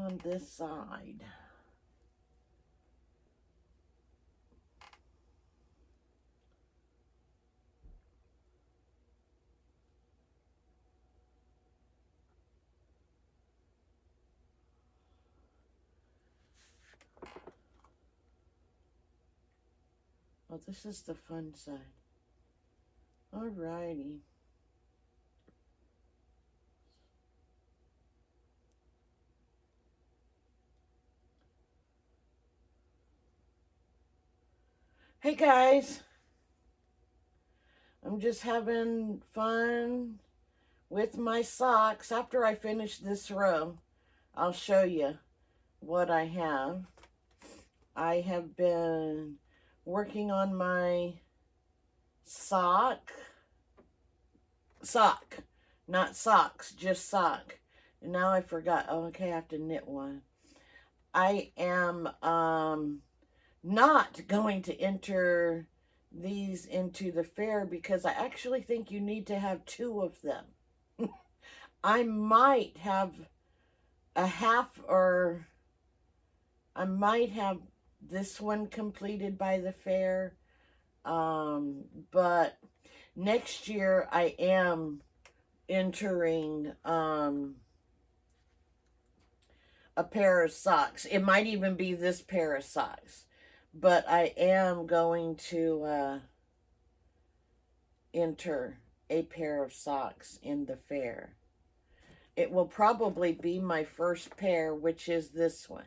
on this side. Oh, this is the fun side. Alrighty. Hey guys, I'm just having fun with my socks. After I finish this row, I'll show you what I have. I have been working on my sock, not socks, just sock. And now I forgot. Oh, okay, I have to knit one. I am not going to enter these into the fair because I actually think you need to have 2 of them. I might have a half, or I might have this one completed by the fair. But next year I am entering a pair of socks. It might even be this pair of socks. But I am going to enter a pair of socks in the fair. It will probably be my first pair, which is this one.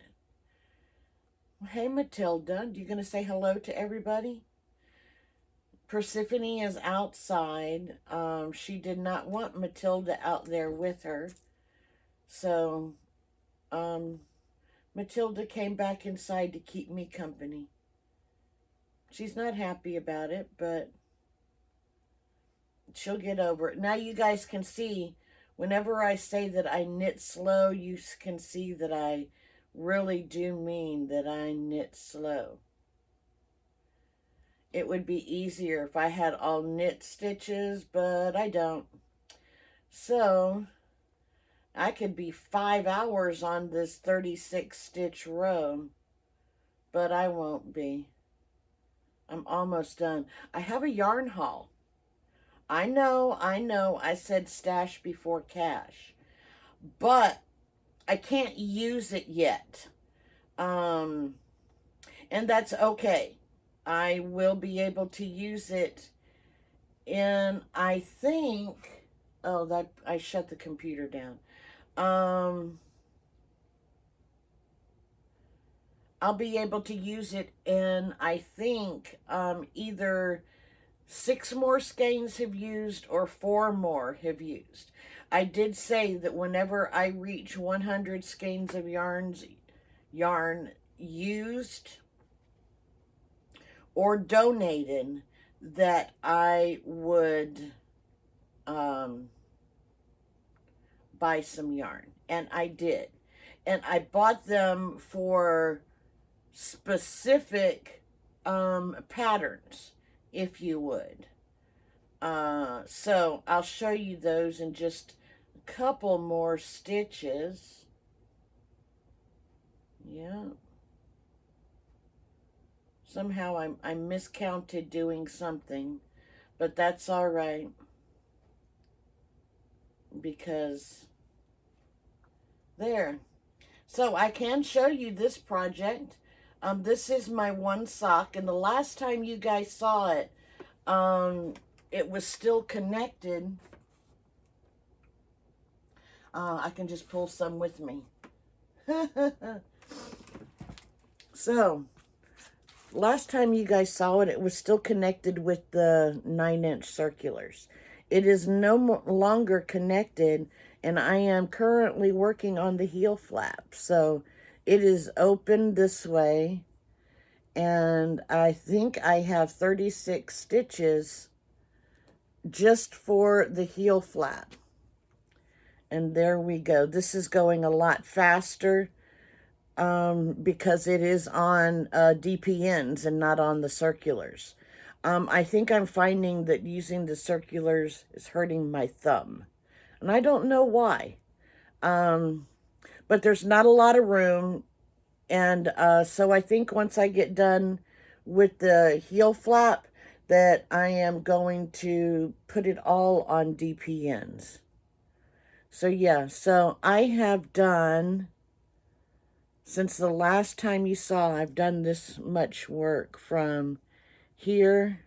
Hey, Matilda, you going to say hello to everybody? Persephone is outside. She did not want Matilda out there with her. So, Matilda came back inside to keep me company. She's not happy about it, but she'll get over it. Now you guys can see, whenever I say that I knit slow, you can see that I really do mean that I knit slow. It would be easier if I had all knit stitches, but I don't. So, I could be 5 hours on this 36 stitch row, but I won't be. I'm almost done. I have a yarn haul. I know, I said stash before cash, but I can't use it yet. And that's okay. I will be able to use it in, I think, oh, that I shut the computer down. I'll be able to use it in, I think, either 6 more skeins have used or 4 more have used. I did say that whenever I reach 100 skeins of yarn used or donated, that I would buy some yarn. And I did. And I bought them for specific patterns, if you would. So I'll show you those in just a couple more stitches. Yeah. Somehow I miscounted doing something, but that's all right, because there. So I can show you this project. This is my one sock, and the last time you guys saw it, it was still connected. I can just pull some with me. So, last time you guys saw it, it was still connected with the 9-inch circulars. It is no longer connected, and I am currently working on the heel flap. So, it is open this way, and I think I have 36 stitches just for the heel flap. And there we go. This is going a lot faster because it is on DPNs and not on the circulars. I think I'm finding that using the circulars is hurting my thumb, and I don't know why. but there's not a lot of room. And so I think once I get done with the heel flap, that I am going to put it all on DPNs. So yeah, so I have done, since the last time you saw, I've done this much work from here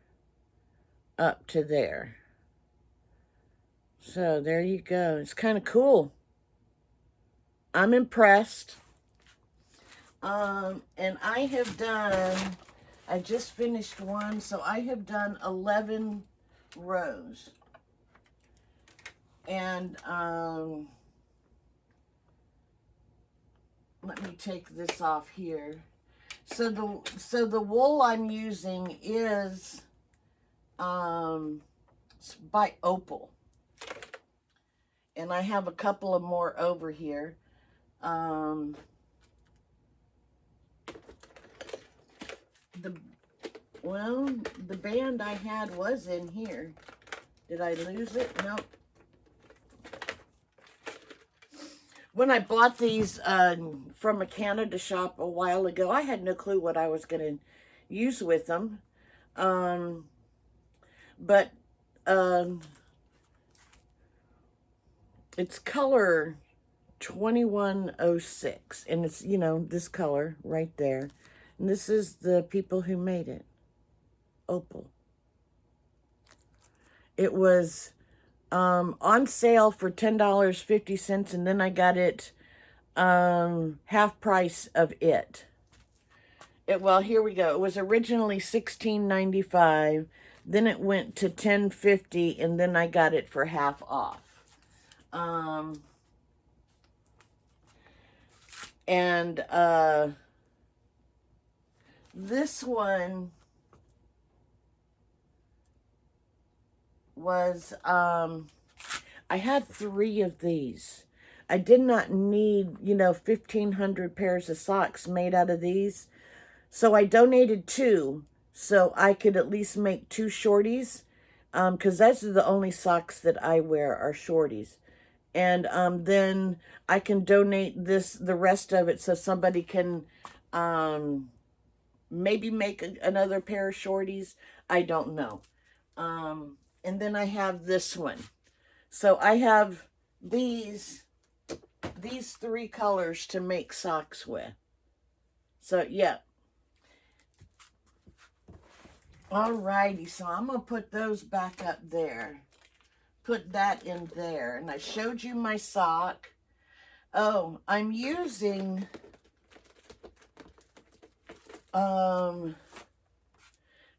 up to there. So there you go. It's kind of cool. I'm impressed. And I have done, I just finished one, so I have done 11 rows. And let me take this off here. So the wool I'm using is by Opal. And I have a couple of more over here. The band I had was in here. Did I lose it? Nope. When I bought these from a Canada shop a while ago, I had no clue what I was going to use with them. But it's color 2106, and it's, you know, this color right there. And this is the people who made it, Opal. It was on sale for $10.50, and then I got it half price of it. Well, here we go. It was originally $16.95, then it went to $10.50, and then I got it for half off. This one was, I had 3 of these. I did not need, you know, 1,500 pairs of socks made out of these. So I donated 2, so I could at least make 2 shorties, because those are the only socks that I wear are shorties. And then I can donate the rest of it, so somebody can maybe make another pair of shorties. I don't know. And then I have this one. So I have these 3 colors to make socks with. So yeah. Alrighty, so I'm going to put those back up there. Put that in there. And I showed you my sock. Oh, I'm using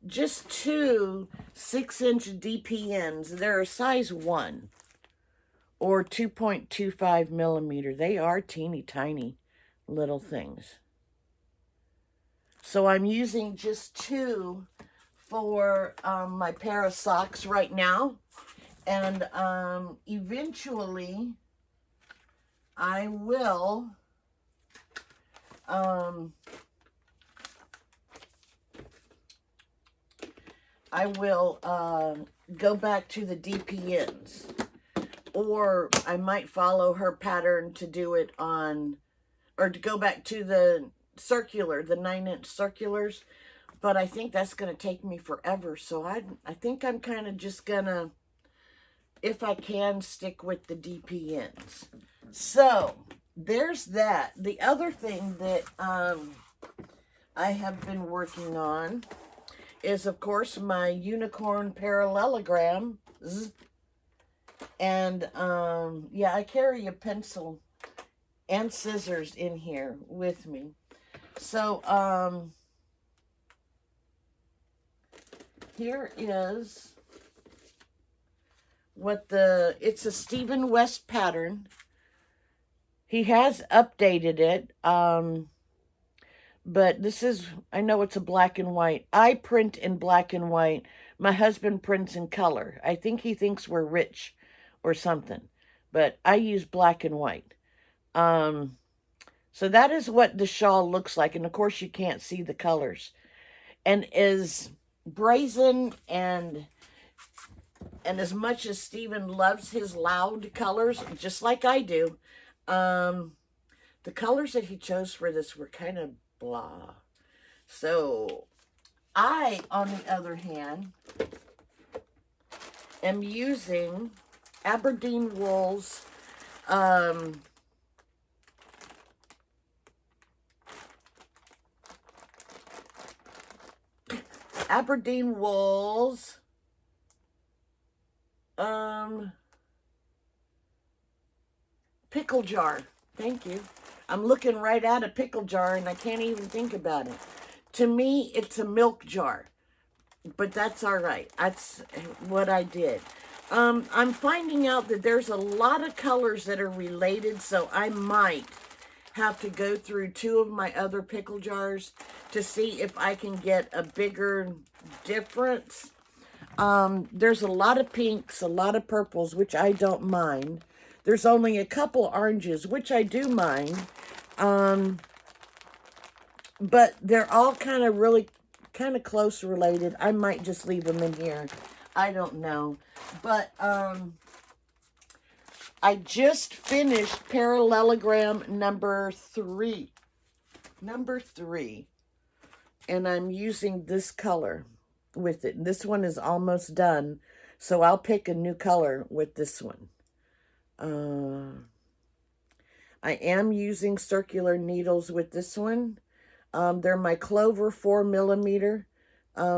just 2 6-inch DPNs. They're a size 1 or 2.25 millimeter. They are teeny tiny little things. So I'm using just 2 for my pair of socks right now. And eventually I will go back to the DPNs, or I might follow her pattern to do it on, or to go back to the circular, the 9-inch circulars, but I think that's going to take me forever, so I think I'm kind of just gonna, if I can, stick with the DPNs. So there's that. The other thing that I have been working on is, of course, my unicorn parallelograms. And yeah, I carry a pencil and scissors in here with me. So here is what it's a Stephen West pattern. He has updated it, but this is, I know it's a black and white. I print in black and white. My husband prints in color. I think he thinks we're rich or something, but I use black and white. So that is what the shawl looks like, and of course you can't see the colors. And as brazen and as much as Stephen loves his loud colors, just like I do, the colors that he chose for this were kind of blah. So I, on the other hand, am using Aberdeen Wool's Aberdeen Wool's pickle jar. Thank you. I'm looking right at a pickle jar and I can't even think about it. To me, it's a milk jar, but that's all right. That's what I did. I'm finding out that there's a lot of colors that are related, so I might have to go through 2 of my other pickle jars to see if I can get a bigger difference. There's a lot of pinks, a lot of purples, which I don't mind. There's only a couple oranges, which I do mind. But they're all kind of really close related. I might just leave them in here. I don't know. But I just finished parallelogram number 3. Number 3. And I'm using this color with it. This one is almost done. So I'll pick a new color with this one. I am using circular needles with this one. They're my Clover 4mm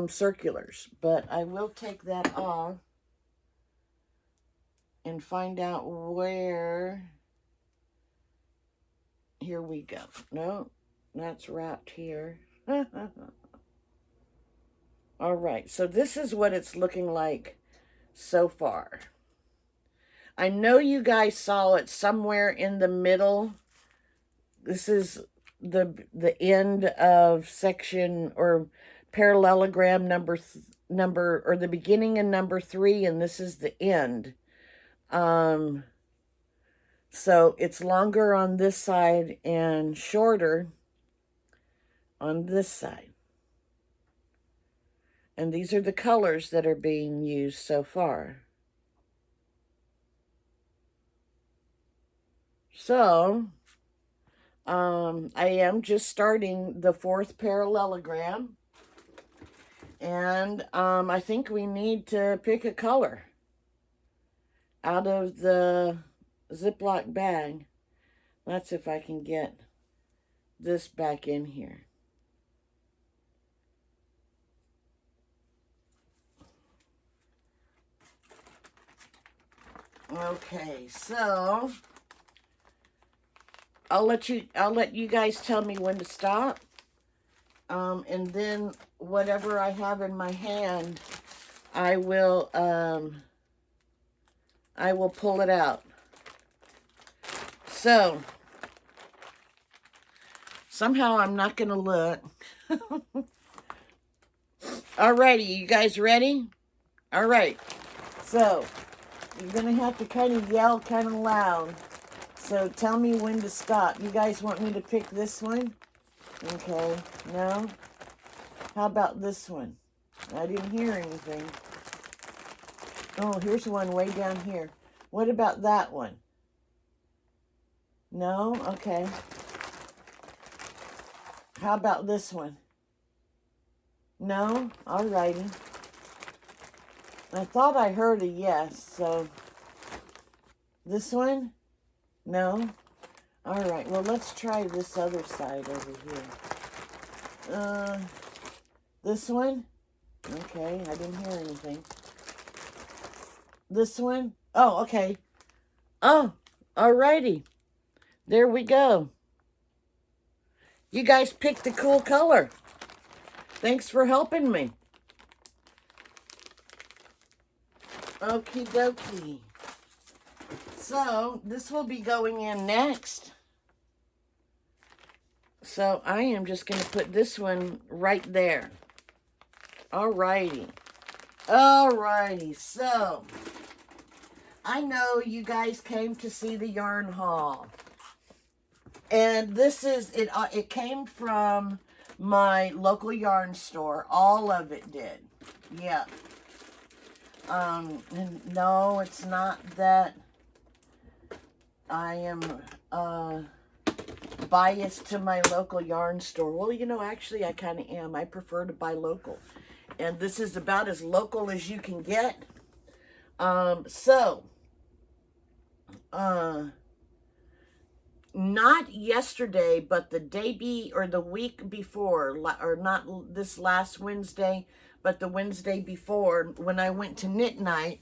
circulars. But I will take that off and find out where. Here we go. No, that's wrapped here. All right, so this is what it's looking like so far. I know you guys saw it somewhere in the middle. This is the end of section or parallelogram number or the beginning of number 3, and this is the end. So it's longer on this side and shorter on this side. And these are the colors that are being used so far. So, I am just starting the 4th parallelogram. And I think we need to pick a color out of the Ziploc bag. Let's see if I can get this back in here. Okay, so I'll let you guys tell me when to stop. And then whatever I have in my hand, I will pull it out. So somehow I'm not gonna look. Alrighty, you guys ready? All right, so you're gonna have to kind of yell kind of loud. So tell me when to stop. You guys want me to pick this one? Okay, no? How about this one? I didn't hear anything. Oh, here's one way down here. What about that one? No? Okay. How about this one? No? Alrighty. I thought I heard a yes, so this one? No? Alright, well, let's try this other side over here. This one? Okay, I didn't hear anything. This one? Oh, okay. Oh, alrighty. There we go. You guys picked a cool color. Thanks for helping me. Okie dokie. So, this will be going in next. So, I am just going to put this one right there. Alrighty. Alrighty. So, I know you guys came to see the yarn haul. And this is, it came from my local yarn store. All of it did. Yeah. No, it's not that I am biased to my local yarn store. Well, you know, actually I kind of am. I prefer to buy local. And this is about as local as you can get. Not yesterday, but the day or the week before, or not this last Wednesday, but the Wednesday before, when I went to knit night,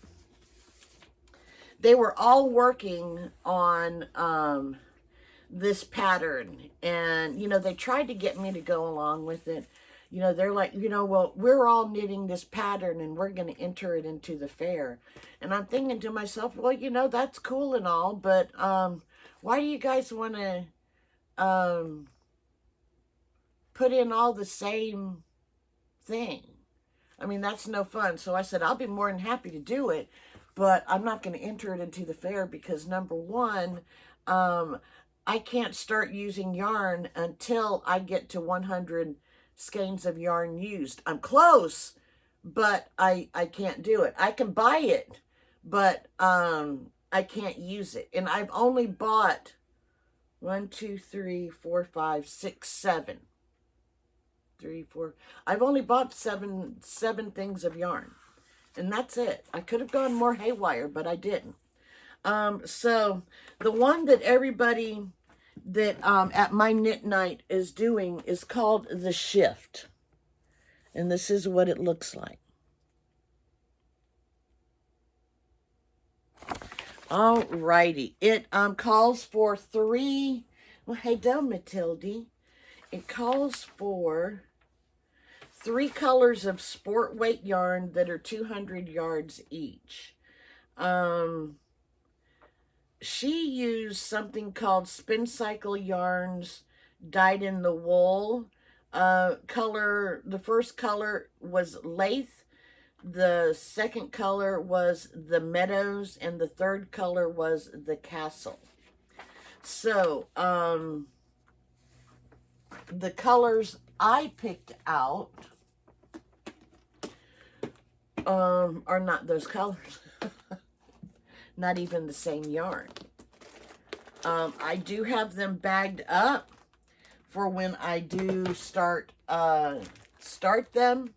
they were all working on this pattern. And, you know, they tried to get me to go along with it. You know, they're like, you know, well, we're all knitting this pattern and we're going to enter it into the fair. And I'm thinking to myself, well, you know, that's cool and all, but why do you guys want to put in all the same thing? I mean, that's no fun. So I said, I'll be more than happy to do it, but I'm not going to enter it into the fair because, number one, I can't start using yarn until I get to 100 skeins of yarn used. I'm close, but I can't do it. I can buy it, but I can't use it. And I've only bought 1, 2, 3, 4, 5, 6, 7. 3, 4. I've only bought seven things of yarn. And that's it. I could have gone more haywire, but I didn't. So the one that everybody that at my knit night is doing is called the Shift. And this is what it looks like. Alrighty. It calls for 3. Well, hey, down, Matilde. It calls for 3 colors of sport weight yarn that are 200 yards each. She used something called Spin Cycle Yarns Dyed in the Wool. The first color was Lathe. The second color was the Meadows, and the third color was the Castle. So, the colors I picked out are not those colors. Not even the same yarn. I do have them bagged up for when I do start them.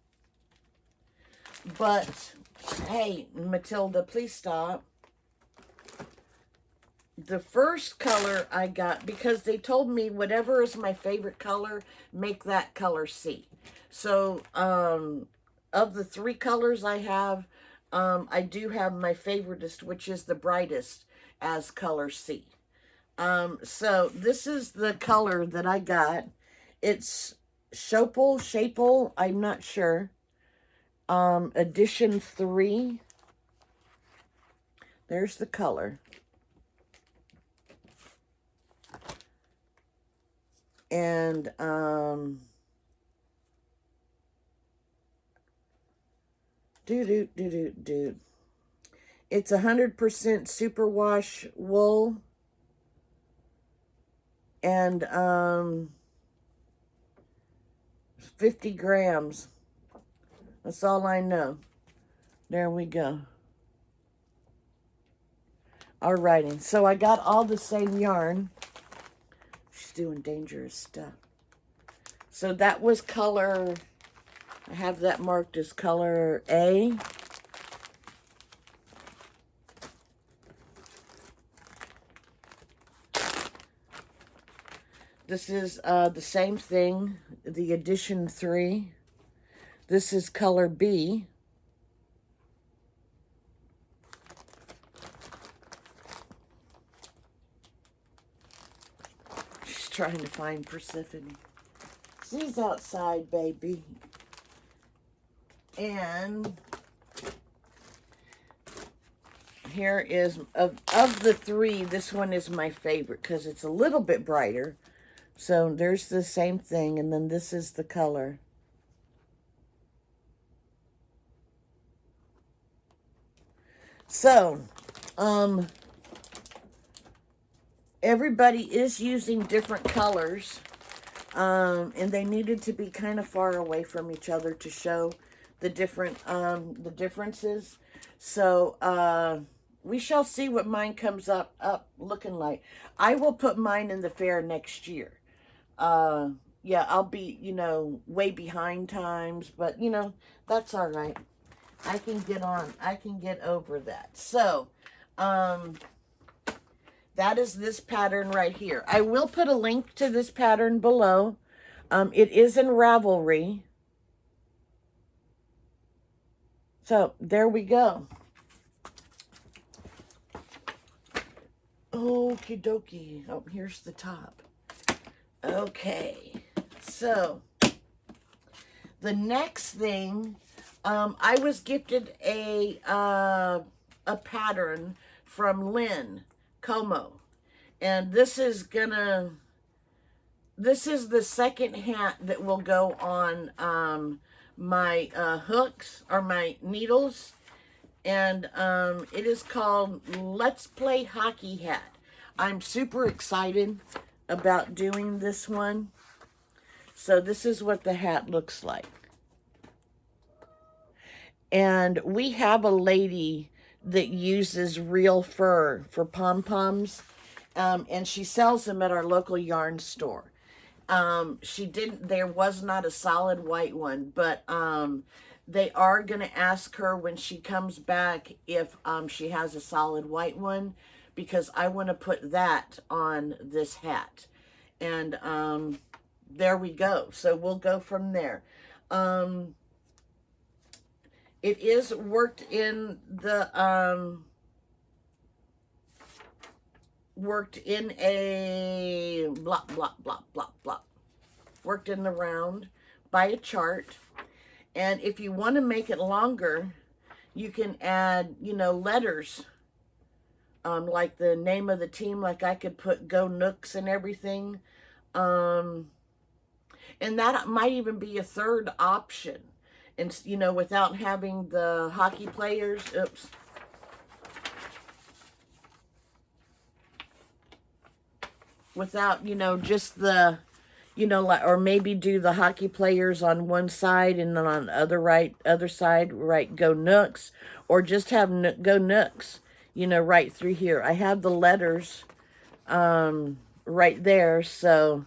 But, hey, Matilda, please stop. The first color I got, because they told me whatever is my favorite color, make that color C. So, of the 3 colors I have, I do have my favoritist, which is the brightest, as color C. So this is the color that I got. It's Shawl, I'm not sure. Edition 3. There's the color. And, it's 100% superwash wool. And, 50 grams. That's all I know. There we go. Alrighty, so I got all the same yarn. She's doing dangerous stuff. So that was color, I have that marked as color A. This is the same thing, the edition 3. This is color B. She's trying to find Persephone. She's outside, baby. And here is, of the 3, this one is my favorite because it's a little bit brighter. So there's the same thing, and then this is the color. So, everybody is using different colors, and they needed to be kind of far away from each other to show the differences. So, we shall see what mine comes up looking like. I will put mine in the fair next year. yeah, I'll be, you know, way behind times, but, you know, that's all right. I can get over that. So, that is this pattern right here. I will put a link to this pattern below. It is in Ravelry. So, there we go. Okie dokie. Oh, here's the top. Okay. So, the next thing, I was gifted a pattern from Lynn Como. And this is the second hat that will go on my hooks or my needles. And it is called Let's Play Hockey Hat. I'm super excited about doing this one. So this is what the hat looks like. And we have a lady that uses real fur for pom-poms. And she sells them at our local yarn store. There was not a solid white one, but they are going to ask her when she comes back if she has a solid white one, because I want to put that on this hat. And there we go. So we'll go from there. It is worked in the worked in a block, worked in the round by a chart. And if you want to make it longer, you can add, you know, letters, like the name of the team. Like I could put Go Nooks and everything. And that might even be a third option. And, you know, without having the hockey players, oops. Without, you know, just the, you know, like, or maybe do the hockey players on one side and then on the other side, write Go Nooks, or just have Go Nooks, you know, right through here. I have the letters right there, so,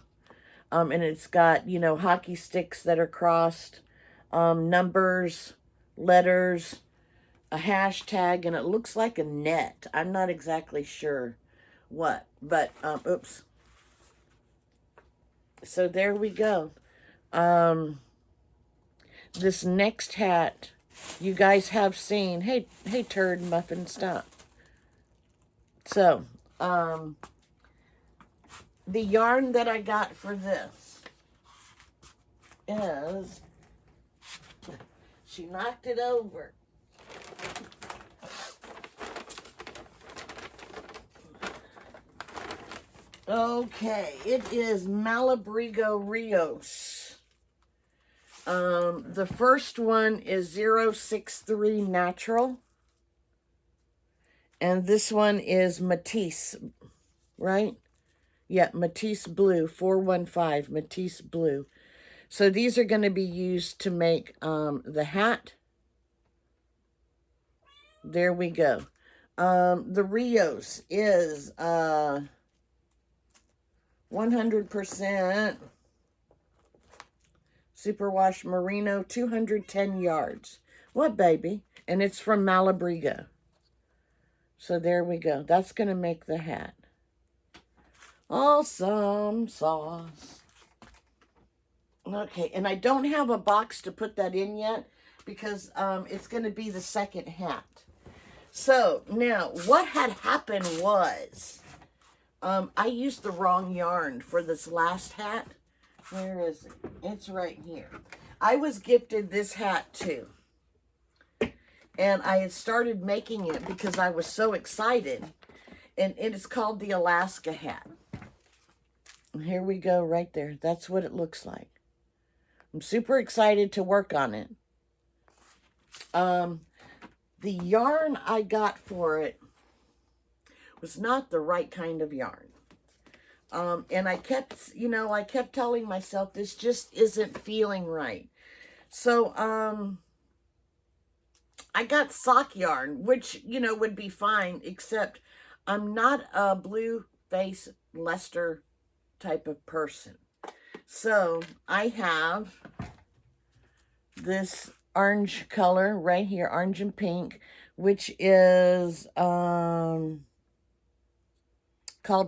and it's got, you know, hockey sticks that are crossed, numbers, letters, a hashtag, and it looks like a net. I'm not exactly sure what, but, oops. So there we go. This next hat, you guys have seen. Hey, turd muffin, stop. So, the yarn that I got for this is, she knocked it over. Okay, it is Malabrigo Rios. The first one is 063 Natural. And this one is Matisse, right? Yeah, Matisse Blue, 415, Matisse Blue. So these are going to be used to make the hat. There we go. The Rios is 100% superwash merino, 210 yards. What, baby? And it's from Malabrigo. So there we go. That's going to make the hat. Awesome sauce. Okay, and I don't have a box to put that in yet because it's going to be the second hat. So now what had happened was I used the wrong yarn for this last hat. Where is it? It's right here. I was gifted this hat too. And I had started making it because I was so excited. And it is called the Alaska hat. And here we go right there. That's what it looks like. I'm super excited to work on it. The yarn I got for it was not the right kind of yarn. And I kept, you know, I kept telling myself this just isn't feeling right. So, I got sock yarn, which, you know, would be fine, except I'm not a blue face Leicester type of person. So I have this orange color right here, orange and pink, which is called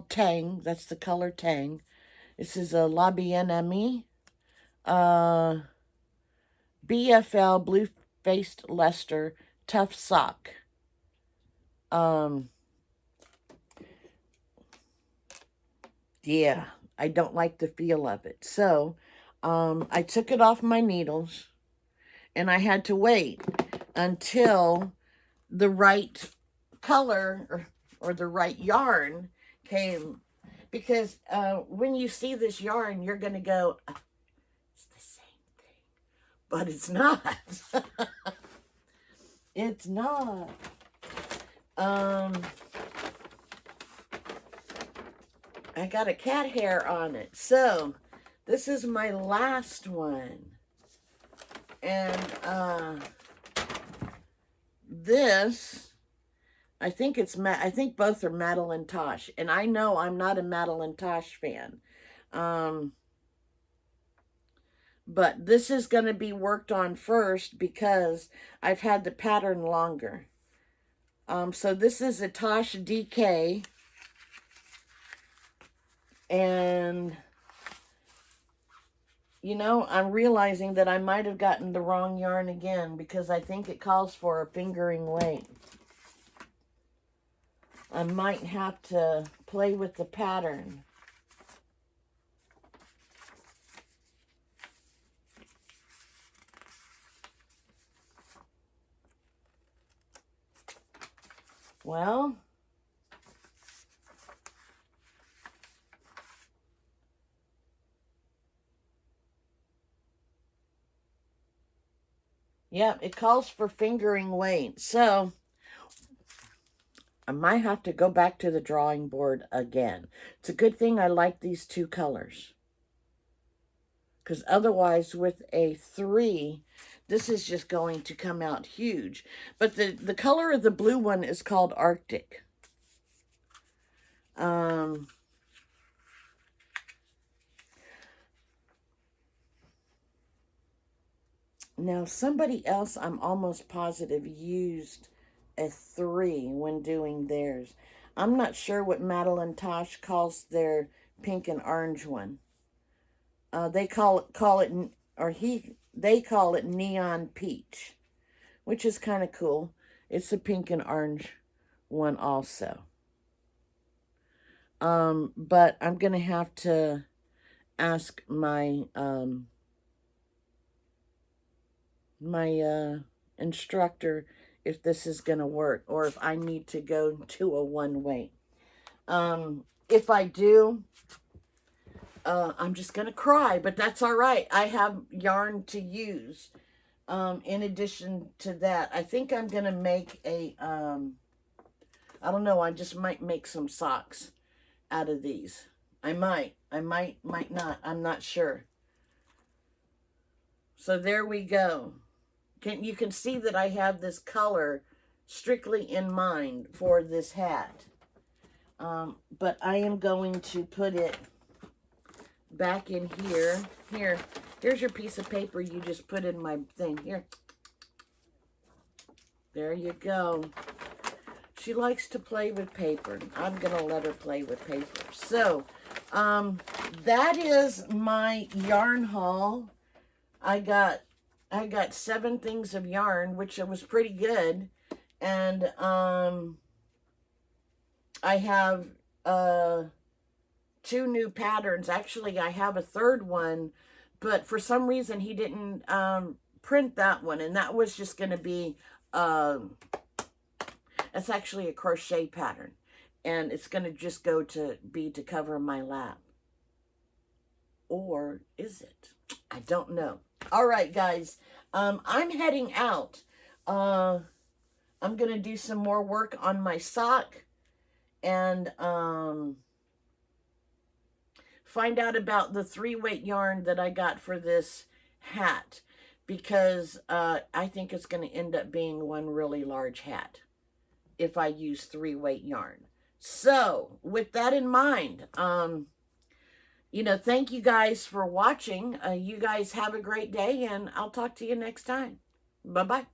Tang. That's the color Tang. This is a La Bien-Aimée BFL blue-faced Leicester tough sock. Yeah, I don't like the feel of it. So I took it off my needles, and I had to wait until the right color or the right yarn came, because when you see this yarn, you're going to go, it's the same thing, but it's not. It's not. I got a cat hair on it. So this is my last one. And this, I think both are Madeline Tosh. And I know I'm not a Madeline Tosh fan. But this is going to be worked on first because I've had the pattern longer. So this is a Tosh DK. And, you know, I'm realizing that I might have gotten the wrong yarn again, because I think it calls for a fingering weight. I might have to play with the pattern. Well, yeah, it calls for fingering weight. So I might have to go back to the drawing board again. It's a good thing I like these two colors, because otherwise with a 3, this is just going to come out huge. But the color of the blue one is called Arctic. Now, somebody else, I'm almost positive, used a 3 when doing theirs. I'm not sure what Madeline Tosh calls their pink and orange one. They call it neon peach, which is kind of cool. It's a pink and orange one also. But I'm gonna have to ask my instructor if this is gonna work, or if I need to go to a one weight. If I do, I'm just gonna cry, but that's all right. I have yarn to use. In addition to that, I think I'm gonna make a I don't know, I just might make some socks out of these. I might not, I'm not sure. So there we go. You can see that I have this color strictly in mind for this hat. But I am going to put it back in here. Here's your piece of paper you just put in my thing. Here. There you go. She likes to play with paper. I'm going to let her play with paper. So, that is my yarn haul. I got 7 things of yarn, which was pretty good. And I have 2 new patterns. Actually, I have a 3rd one, but for some reason he didn't print that one, and that was just going to be that's actually a crochet pattern, and it's going to just go to cover my lap. Or is it? I don't know. All right, guys, I'm heading out. I'm going to do some more work on my sock, and find out about the 3-weight yarn that I got for this hat, because I think it's going to end up being one really large hat if I use 3-weight yarn. So with that in mind, you know, thank you guys for watching. You guys have a great day, and I'll talk to you next time. Bye-bye.